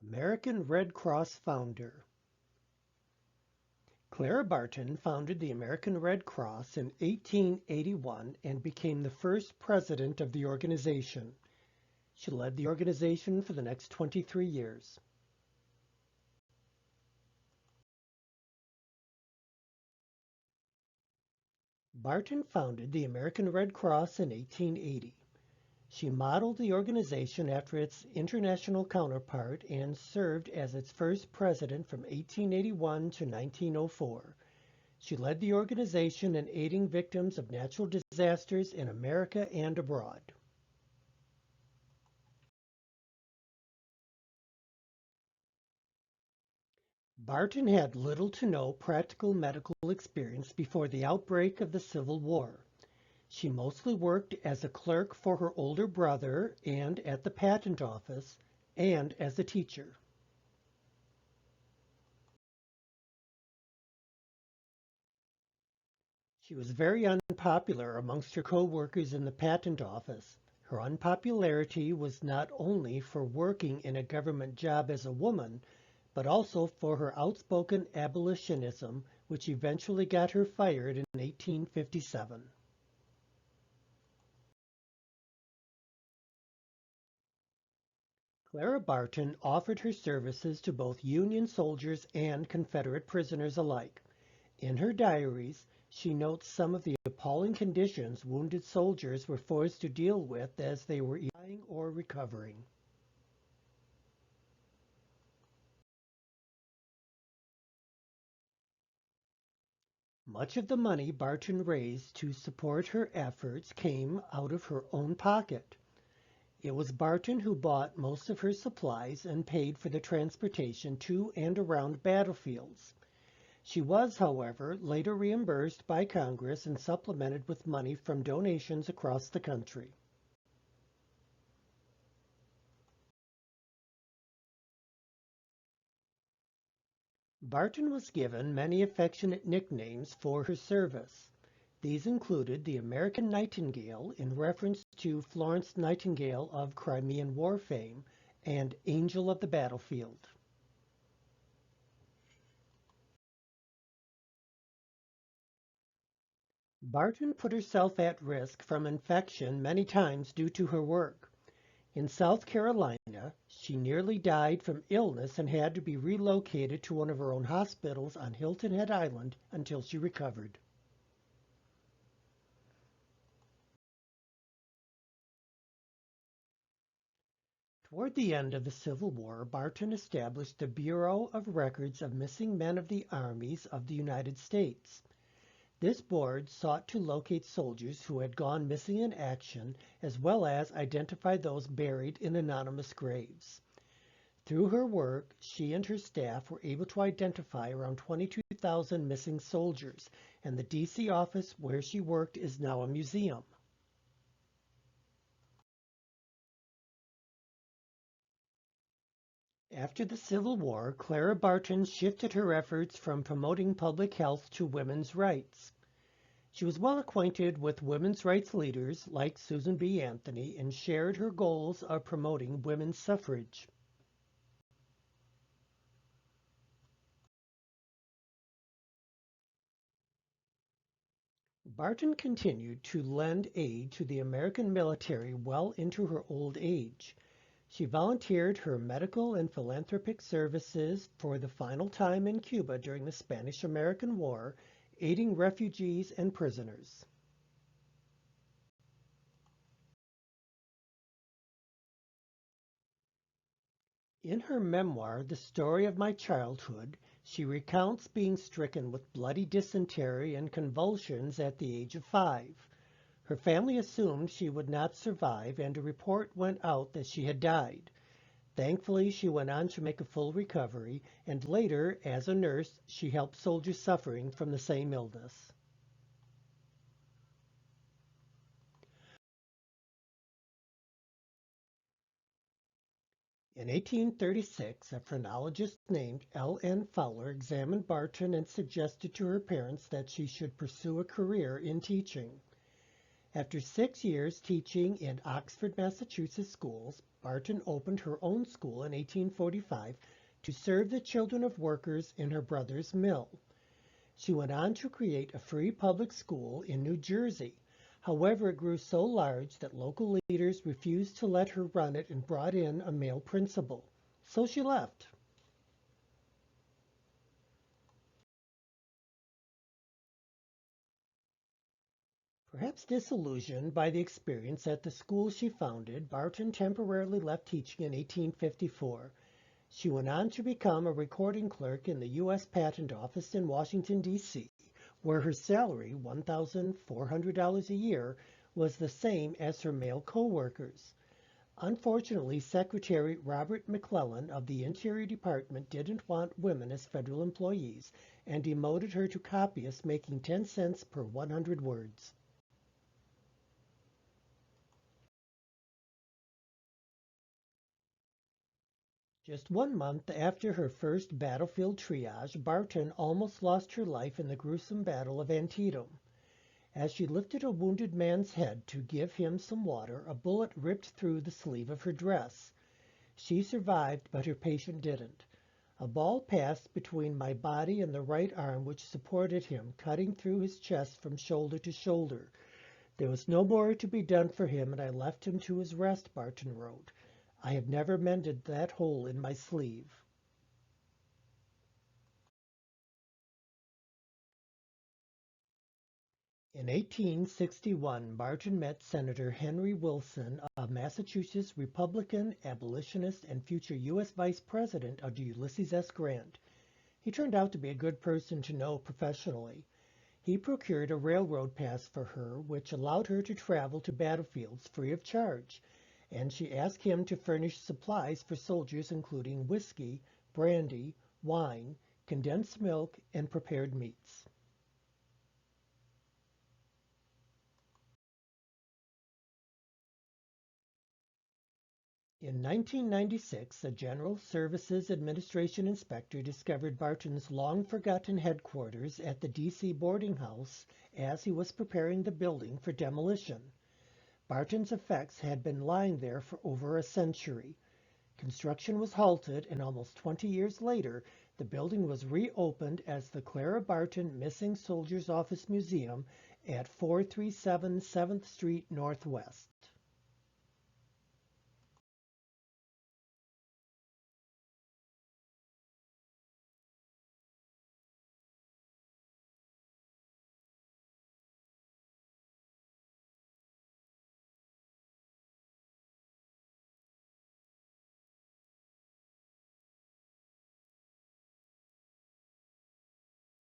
American Red Cross founder. Clara Barton founded the American Red Cross in 1881 and became the first president of the organization. She led the organization for the next 23 years. Barton founded the American Red Cross in 1880. She modeled the organization after its international counterpart and served as its first president from 1881 to 1904. She led the organization in aiding victims of natural disasters in America and abroad. Barton had little to no practical medical experience before the outbreak of the Civil War. She mostly worked as a clerk for her older brother and at the patent office, and as a teacher. She was very unpopular amongst her co-workers in the patent office. Her unpopularity was not only for working in a government job as a woman, but also for her outspoken abolitionism, which eventually got her fired in 1857. Clara Barton offered her services to both Union soldiers and Confederate prisoners alike. In her diaries, she notes some of the appalling conditions wounded soldiers were forced to deal with as they were dying or recovering. Much of the money Barton raised to support her efforts came out of her own pocket. It was Barton who bought most of her supplies and paid for the transportation to and around battlefields. She was, however, later reimbursed by Congress and supplemented with money from donations across the country. Barton was given many affectionate nicknames for her service. These included the American Nightingale in reference to Florence Nightingale of Crimean War fame and Angel of the Battlefield. Barton put herself at risk from infection many times due to her work. In South Carolina, she nearly died from illness and had to be relocated to one of her own hospitals on Hilton Head Island until she recovered. Toward the end of the Civil War, Barton established the Bureau of Records of Missing Men of the Armies of the United States. This board sought to locate soldiers who had gone missing in action, as well as identify those buried in anonymous graves. Through her work, she and her staff were able to identify around 22,000 missing soldiers, and the D.C. office where she worked is now a museum. After the Civil War, Clara Barton shifted her efforts from promoting public health to women's rights. She was well acquainted with women's rights leaders like Susan B. Anthony and shared her goals of promoting women's suffrage. Barton continued to lend aid to the American military well into her old age. She volunteered her medical and philanthropic services for the final time in Cuba during the Spanish-American War, aiding refugees and prisoners. In her memoir, The Story of My Childhood, she recounts being stricken with bloody dysentery and convulsions at the age of 5. Her family assumed she would not survive, and a report went out that she had died. Thankfully, she went on to make a full recovery, and later, as a nurse, she helped soldiers suffering from the same illness. In 1836, a phrenologist named L.N. Fowler examined Barton and suggested to her parents that she should pursue a career in teaching. After 6 years teaching in Oxford, Massachusetts schools, Barton opened her own school in 1845 to serve the children of workers in her brother's mill. She went on to create a free public school in New Jersey. However, it grew so large that local leaders refused to let her run it and brought in a male principal. So she left. Perhaps disillusioned by the experience at the school she founded, Barton temporarily left teaching in 1854. She went on to become a recording clerk in the U.S. Patent Office in Washington, D.C., where her salary, $1,400 a year, was the same as her male co-workers. Unfortunately, Secretary Robert McClellan of the Interior Department didn't want women as federal employees and demoted her to copyist, making 10 cents per 100 words. Just 1 month after her first battlefield triage, Barton almost lost her life in the gruesome Battle of Antietam. As she lifted a wounded man's head to give him some water, a bullet ripped through the sleeve of her dress. She survived, but her patient didn't. A ball passed between my body and the right arm which supported him, cutting through his chest from shoulder to shoulder. There was no more to be done for him, and I left him to his rest, Barton wrote. I have never mended that hole in my sleeve. In 1861, Barton met Senator Henry Wilson, a Massachusetts Republican, abolitionist, and future U.S. Vice President under Ulysses S. Grant. He turned out to be a good person to know professionally. He procured a railroad pass for her, which allowed her to travel to battlefields free of charge, and she asked him to furnish supplies for soldiers including whiskey, brandy, wine, condensed milk, and prepared meats. In 1996, a General Services Administration inspector discovered Barton's long-forgotten headquarters at the D.C. boarding house as he was preparing the building for demolition. Barton's effects had been lying there for over a century. Construction was halted, and almost 20 years later, the building was reopened as the Clara Barton Missing Soldiers Office Museum at 437 7th Street Northwest.